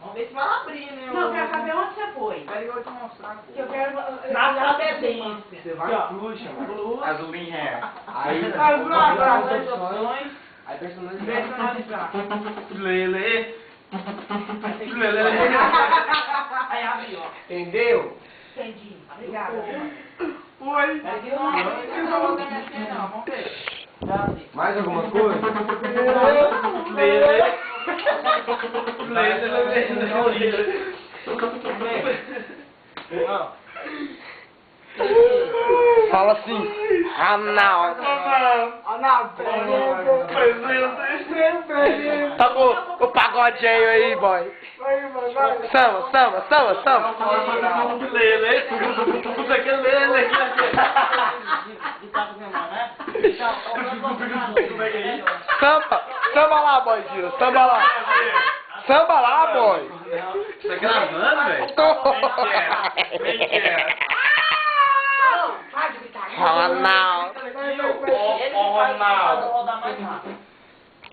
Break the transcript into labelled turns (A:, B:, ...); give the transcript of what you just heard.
A: Vamos ver se vai abrir, né?
B: Não, eu quero saber onde você foi.
A: Peraí, eu vou te mostrar.
B: Que eu quero...
A: Na procedência.
C: Você vai em Fluxa, mano.
A: Azulinho hair.
C: Aí,
A: As opções.
C: aí personalizar.
B: Personalizar.
A: Lele.
B: Aí abre, ó.
C: Entendeu?
B: Entendi. Obrigada.
A: Oi. Peraí, não vou ter minha senha, não. Vamos ver. Já abri.
C: Mais alguma coisa?
A: Lele.
C: Fala assim, Ronaldo. Tá com o pagodinho aí, boy. Samba, samba, samba, samba.
A: Lele. Puta que lele.
C: Samba, samba lá, boy, Giro, samba lá. Samba lá, boy.
A: Tá gravando, velho?
C: Ronaldo.
A: Ô, Ronaldo.